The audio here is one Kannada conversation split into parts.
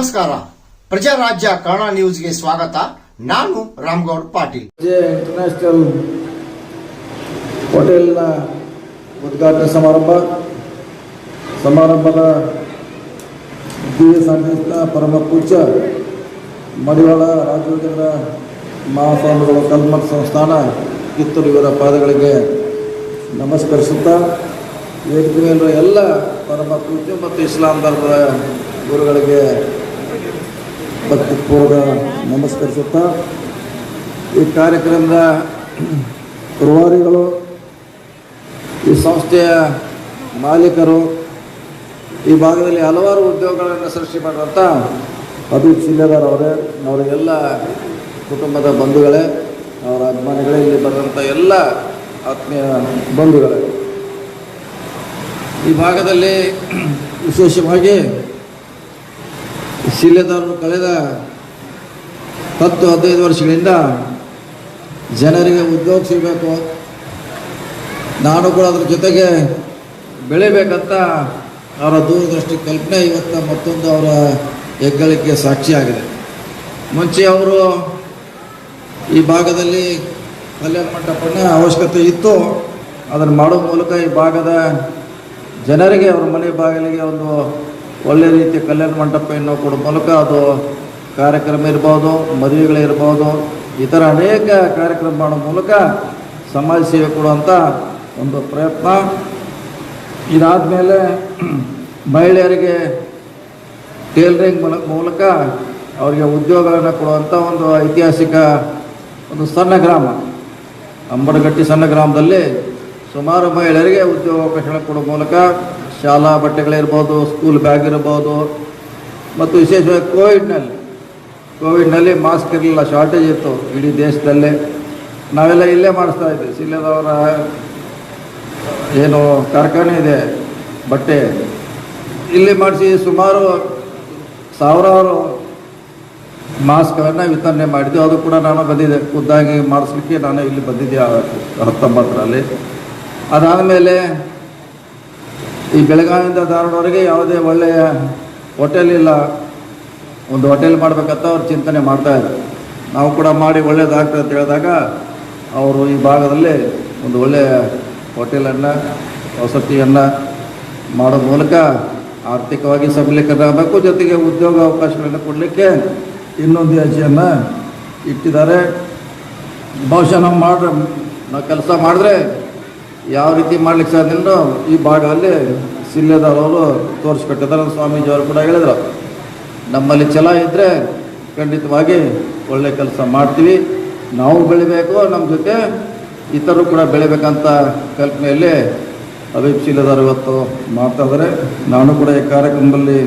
ನಮಸ್ಕಾರ. ಪ್ರಜಾರಾಜ್ಯ ಕನ್ನಡ ನ್ಯೂಸ್ಗೆ ಸ್ವಾಗತ. ನಾನು ರಾಮಗೌಡ ಪಾಟೀಲ್. ಇಂಟರ್ನ್ಯಾಷನಲ್ ಹೋಟೆಲ್ನ ಉದ್ಘಾಟನಾ ಸಮಾರಂಭದ ದಿವ್ಯ ಸಾನ್ನಿಧ್ಯ ಪರಮ ಪೂಜ್ಯ ಮಡಿವಾಳ ರಾಘವೇಂದ್ರ ಮಹಾಸ್ವಾಮಿಗಳು ಕಲ್ಮಠ ಸಂಸ್ಥಾನ ಕಿತ್ತೂರು ಇವರ ಪಾದಗಳಿಗೆ ನಮಸ್ಕರಿಸುತ್ತಾ, ವೇದಿಕೆ ಮೇಲಿರುವ ಎಲ್ಲ ಪರಮ ಪೂಜ್ಯ ಮತ್ತು ಇಸ್ಲಾಂ ಧರ್ಮದ ಗುರುಗಳಿಗೆ ಭಕ್ತಿಪೂರ್ವಕ ನಮಸ್ಕರಿಸುತ್ತಾ, ಈ ಕಾರ್ಯಕ್ರಮದ ರೂವಾರಿಗಳು, ಈ ಸಂಸ್ಥೆಯ ಮಾಲೀಕರು, ಈ ಭಾಗದಲ್ಲಿ ಹಲವಾರು ಉದ್ಯೋಗಗಳನ್ನು ಸೃಷ್ಟಿ ಮಾಡುವಂಥ ಅಭಿಜಿತ್ ಶಿಲೇದಾರ್ ಅವರೇ, ಅವರಿಗೆಲ್ಲ ಕುಟುಂಬದ ಬಂಧುಗಳೇ, ಅವರ ಅಭಿಮಾನಿಗಳೇ, ಇಲ್ಲಿ ಬರುವಂಥ ಎಲ್ಲ ಆತ್ಮೀಯ ಬಂಧುಗಳೇ, ಈ ಭಾಗದಲ್ಲಿ ವಿಶೇಷವಾಗಿ ಶಿಲೇದಾರರು ಕಳೆದ 10-15 ವರ್ಷಗಳಿಂದ ಜನರಿಗೆ ಉದ್ಯೋಗ ಸಿಗಬೇಕು, ನಾನು ಕೂಡ ಅದ್ರ ಜೊತೆಗೆ ಬೆಳಿಬೇಕಂತ ಅವರ ದೂರದೃಷ್ಟಿ ಕಲ್ಪನೆ ಇವತ್ತು ಮತ್ತೊಂದು ಅವರ ಹೆಗ್ಗಳಿಕೆ ಸಾಕ್ಷಿಯಾಗಿದೆ. ಮುಂಚೆ ಅವರು ಈ ಭಾಗದಲ್ಲಿ ಕಲ್ಯಾಣ ಮಂಟಪನ ಅವಶ್ಯಕತೆ ಇತ್ತು, ಅದನ್ನು ಮಾಡೋ ಮೂಲಕ ಈ ಭಾಗದ ಜನರಿಗೆ ಅವರ ಮನೆ ಬಾಗಿಲಿಗೆ ಒಂದು ಒಳ್ಳೆಯ ರೀತಿಯ ಕಲ್ಯಾಣ ಮಂಟಪವನ್ನು ಕೊಡೋ ಮೂಲಕ ಅದು ಕಾರ್ಯಕ್ರಮ ಇರ್ಬೋದು, ಮದುವೆಗಳಿರ್ಬೋದು, ಈ ಥರ ಅನೇಕ ಕಾರ್ಯಕ್ರಮ ಮಾಡೋ ಮೂಲಕ ಸಮಾಜ ಸೇವೆ ಕೊಡುವಂಥ ಒಂದು ಪ್ರಯತ್ನ. ಇದಾದ ಮೇಲೆ ಮಹಿಳೆಯರಿಗೆ ಟೇಲರಿಂಗ್ ಮೂಲಕ ಅವರಿಗೆ ಉದ್ಯೋಗಗಳನ್ನು ಕೊಡುವಂಥ ಒಂದು ಐತಿಹಾಸಿಕ ಒಂದು ಸಣ್ಣ ಗ್ರಾಮ ಅಂಬಡಗಟ್ಟಿ ಸಣ್ಣ ಗ್ರಾಮದಲ್ಲಿ ಸುಮಾರು ಮಹಿಳೆಯರಿಗೆ ಉದ್ಯೋಗಾವಕಾಶಗಳನ್ನು ಕೊಡೋ ಮೂಲಕ ಶಾಲಾ ಬಟ್ಟೆಗಳಿರ್ಬೋದು, ಸ್ಕೂಲ್ ಬ್ಯಾಗ್ ಇರ್ಬೋದು, ಮತ್ತು ವಿಶೇಷವಾಗಿ ಕೋವಿಡ್ನಲ್ಲಿ ಮಾಸ್ಕ್ ಇರಲಿಲ್ಲ, ಶಾರ್ಟೇಜ್ ಇತ್ತು ಇಡೀ ದೇಶದಲ್ಲೇ. ನಾವೆಲ್ಲ ಇಲ್ಲೇ ಮಾಡಿಸ್ತಾ ಇದ್ವಿ. ಶಿಲೇದವರ ಏನು ಕಾರ್ಖಾನೆ ಇದೆ ಬಟ್ಟೆ, ಇಲ್ಲಿ ಮಾಡಿಸಿ ಸುಮಾರು ಸಾವಿರಾರು ಮಾಸ್ಕ್ಗಳನ್ನು ವಿತರಣೆ ಮಾಡಿದ್ವಿ. ಅದು ಕೂಡ ನಾನು ಬಂದಿದ್ದೆ, ಖುದ್ದಾಗಿ ಮಾಡಿಸ್ಲಿಕ್ಕೆ ನಾನು ಇಲ್ಲಿ ಬಂದಿದ್ದೆ 19ರಲ್ಲಿ. ಅದಾದಮೇಲೆ ಈ ಬೆಳಗಾವಿಯಿಂದ ಧಾರವಾಡವರೆಗೆ ಯಾವುದೇ ಒಳ್ಳೆಯ ಹೋಟೆಲ್ ಇಲ್ಲ, ಒಂದು ಹೋಟೆಲ್ ಮಾಡಬೇಕಂತ ಅವ್ರು ಚಿಂತನೆ ಮಾಡ್ತಾಯಿದ್ರು. ನಾವು ಕೂಡ ಮಾಡಿ ಒಳ್ಳೇದಾಗ್ತದೆ ಅಂತ ಹೇಳಿದಾಗ ಅವರು ಈ ಭಾಗದಲ್ಲಿ ಒಂದು ಒಳ್ಳೆಯ ಹೋಟೆಲನ್ನು, ವಸತಿಯನ್ನು ಮಾಡೋ ಮೂಲಕ ಆರ್ಥಿಕವಾಗಿ ಸಬಲೀಕರಣ ಆಗಬೇಕು, ಜೊತೆಗೆ ಉದ್ಯೋಗ ಅವಕಾಶಗಳನ್ನು ಕೊಡಲಿಕ್ಕೆ ಇನ್ನೊಂದು ಹೆಜ್ಜೆಯನ್ನು ಇಟ್ಟಿದ್ದಾರೆ. ಬಹುಶಃ ನಾವು ಕೆಲಸ ಮಾಡಿದ್ರೆ ಯಾವ ರೀತಿ ಮಾಡ್ಲಿಕ್ಕೆ ಸಾಧ್ಯ ಈ ಭಾಗದಲ್ಲಿ ಶಿಲೇದಾರವರು ತೋರಿಸ್ಕೊಟ್ಟಿದ್ದಾರೆ. ಸ್ವಾಮೀಜಿಯವರು ಕೂಡ ಹೇಳಿದರು, ನಮ್ಮಲ್ಲಿ ಛಲ ಇದ್ದರೆ ಖಂಡಿತವಾಗಿ ಒಳ್ಳೆಯ ಕೆಲಸ ಮಾಡ್ತೀವಿ, ನಾವು ಬೆಳಿಬೇಕು, ನಮ್ಮ ಜೊತೆ ಇತರರು ಕೂಡ ಬೆಳಿಬೇಕಂತ ಕಲ್ಪನೆಯಲ್ಲಿ ಅಭಿಜಿತ್ ಶಿಲೇದಾರ್ ಇವತ್ತು ಮಾಡ್ತಾ ಇದ್ದಾರೆ. ನಾನು ಕೂಡ ಈ ಕಾರ್ಯಕ್ರಮದಲ್ಲಿ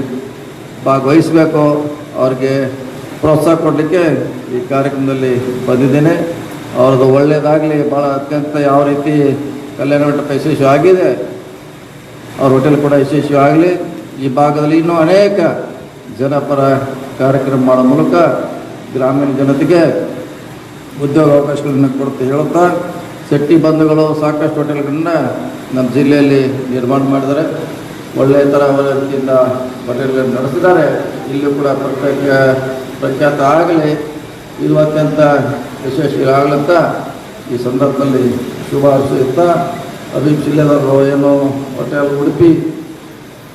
ಭಾಗವಹಿಸಬೇಕು, ಅವ್ರಿಗೆ ಪ್ರೋತ್ಸಾಹ ಕೊಡಲಿಕ್ಕೆ ಈ ಕಾರ್ಯಕ್ರಮದಲ್ಲಿ ಬಂದಿದ್ದೇನೆ. ಅವ್ರದ್ದು ಒಳ್ಳೆಯದಾಗಲಿ, ಭಾಳ ಅತ್ಯಂತ ಯಾವ ರೀತಿ ಕಲ್ಯಾಣ ಮಂಟಪ ಯಶಸ್ವಿ ಆಗಿದೆ, ಅವ್ರ ಹೋಟೆಲ್ ಕೂಡ ಯಶಸ್ವಿ ಆಗಲಿ. ಈ ಭಾಗದಲ್ಲಿ ಇನ್ನೂ ಅನೇಕ ಜನಪರ ಕಾರ್ಯಕ್ರಮ ಮಾಡೋ ಮೂಲಕ ಗ್ರಾಮೀಣ ಜನತೆಗೆ ಉದ್ಯೋಗ ಅವಕಾಶಗಳನ್ನು ಕೊಡುತ್ತೆ ಹೇಳುತ್ತಾ, ಶೆಟ್ಟಿ ಬಂಧುಗಳು ಸಾಕಷ್ಟು ಹೋಟೆಲ್ಗಳನ್ನು ನಮ್ಮ ಜಿಲ್ಲೆಯಲ್ಲಿ ನಿರ್ಮಾಣ ಮಾಡಿದ್ದಾರೆ. ಒಳ್ಳೆಯ ಥರ ರೀತಿಯಿಂದ ಹೋಟೆಲ್ಗಳನ್ನು ನಡೆಸಿದ್ದಾರೆ. ಇಲ್ಲೂ ಕೂಡ ಪ್ರಖ್ಯಾತ ಆಗಲಿ, ಇದು ಅತ್ಯಂತ ಯಶಸ್ವಿ ಆಗಲಂತ ಈ ಸಂದರ್ಭದಲ್ಲಿ ಶುಭ ಹಾರೈಸುತ್ತಾ, ಅಭಿಜಿತ್ ಶಿಲೇದಾರರು ಏನು ಹೋಟೆಲ್ ಉಡುಪಿ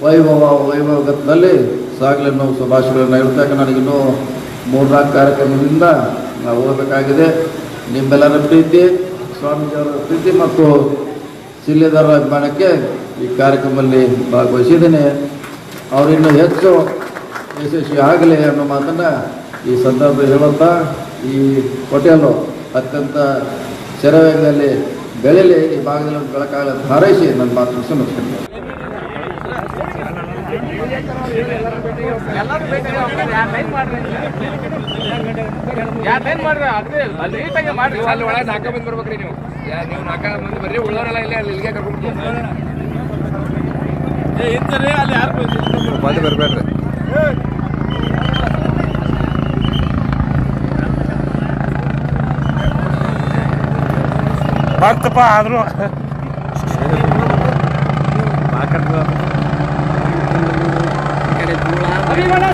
ವೈಭವಗತದಲ್ಲಿ ಸಾಗಲಿ ಅನ್ನೋ ಶುಭಾಶಯಗಳನ್ನು ಹೇಳ್ತಾ, ನನಗಿನ್ನೂ 3-4 ಕಾರ್ಯಕ್ರಮದಿಂದ ನಾವು ಹೋಗಬೇಕಾಗಿದೆ. ನಿಮ್ಮೆಲ್ಲರ ಪ್ರೀತಿ, ಸ್ವಾಮೀಜಿಯವರ ಪ್ರೀತಿ ಮತ್ತು ಶಿಲೇದಾರರ ಅಭಿಮಾನಕ್ಕೆ ಈ ಕಾರ್ಯಕ್ರಮದಲ್ಲಿ ಭಾಗವಹಿಸಿದ್ದೇನೆ. ಅವರಿನ್ನೂ ಹೆಚ್ಚು ಯಶಸ್ವಿ ಆಗಲಿ ಅನ್ನೋ ಮಾತನ್ನು ಈ ಸಂದರ್ಭದಲ್ಲಿ ಹೇಳುತ್ತಾ, ಈ ಹೋಟೆಲು ಅತ್ಯಂತ ಶರವೇಗದಲ್ಲಿ ಬೆಳೆಯಲಿ, ಈ ಭಾಗದಲ್ಲಿ ಬೆಳಕಾಗಲಿ ಅಂತ ಹಾರೈಸಿ ನನ್ನ ಮಾತು ಮುಗಿಸ್ತೀನಿ. ಒಳಗೆ 4 ಮಂದಿ ಬರ್ಬೇಕ್ರಿ ನೀವು 4 ಮಂದಿ ಬರ್ರಿ, ಉಳ್ಳವರೆಲ್ಲ ಇಲ್ಲ ಇಲ್ಲಿಗೆ ಕರ್ಕೊಂಡು ಅಲ್ಲಿ ಯಾರು ಬಂದು ಬರ್ಬೇಡ್ರಿ. ಬಂತಪ್ಪ ಆದರೂ ಅಭಿಮಾನ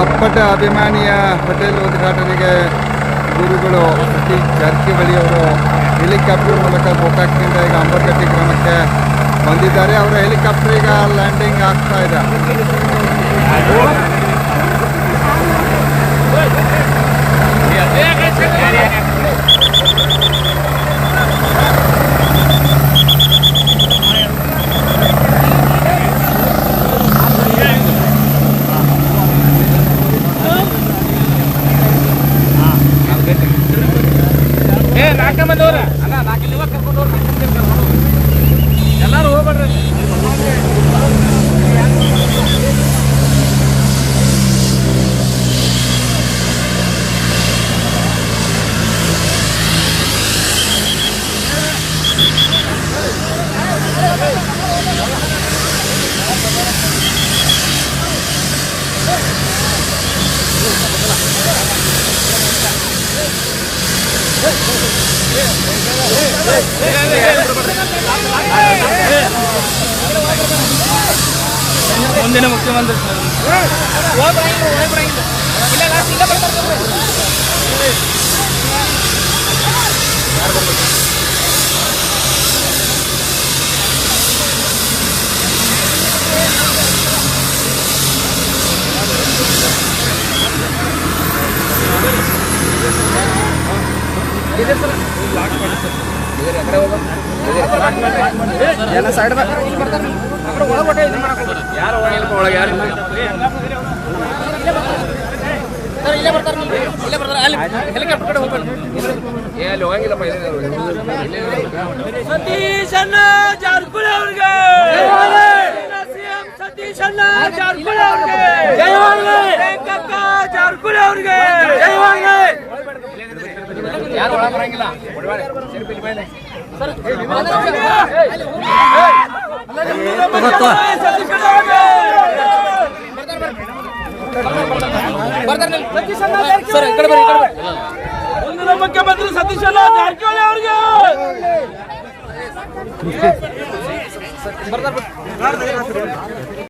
ಅಪ್ಪಟ ಅಭಿಮಾನಿಯ ಹೋಟೆಲ್ ಉದ್ಘಾಟನೆಗೆ ಗುರುಗಳು ಸತೀಶ್ ಜಾರಕಿಹೊಳಿ ಅವರು ಹೆಲಿಕಾಪ್ಟರ್ ಮೂಲಕ ಗೋಕಾಕ್ನಿಂದ ಈಗ ಅಂಬರ್ಗಟ್ಟಿ ಗ್ರಾಮಕ್ಕೆ ಬಂದಿದ್ದಾರೆ. ಅವರ ಹೆಲಿಕಾಪ್ಟರ್ ಈಗ ಲ್ಯಾಂಡಿಂಗ್ ಆಗ್ತಾ ಇದೆ. ಎಲ್ಲಾರು ಹೋಗ್ಬೇಡ್ರಿ. ಮುಂದಿನ ಮುಖ್ಯಮಂತ್ರಿ ಎಲ್ಲ ಸೈಡ್ ಯಾರು ಒಳಗೆ ಯಾರು ಹೆಲಿಕಾಪ್ಟರ್ ಹೋಗ್ಬೇಡಿ. ಅಲ್ಲಿ ಹೋಗಂಗಿಲ್ಲಪ್ಪ. ಸತೀಶ್ ಅಣ್ಣ ಜಾರಕಿಹೊಳಿ ಅವ್ರಿಗೆ, ಸಿಎಂ ಸತೀಶ್ ಅಣ್ಣ ಜಾರಕಿಹೊಳಿ ಅವ್ರಿಗೆ, ರೇಖಕ್ಕ ಜಾರಕಿಹೊಳಿ ಅವ್ರಿಗೆ. ಯಾರು ಒಳಗೆ ಬರಂಗಿಲ್ಲ. ಮುಂದಿನ ಮುಖ್ಯಮಂತ್ರಿ ಸತೀಶ್ ಅಣ್ಣ ಜಾರಕಿಹೊಳಿ ಅವ್ರಿಗೆ.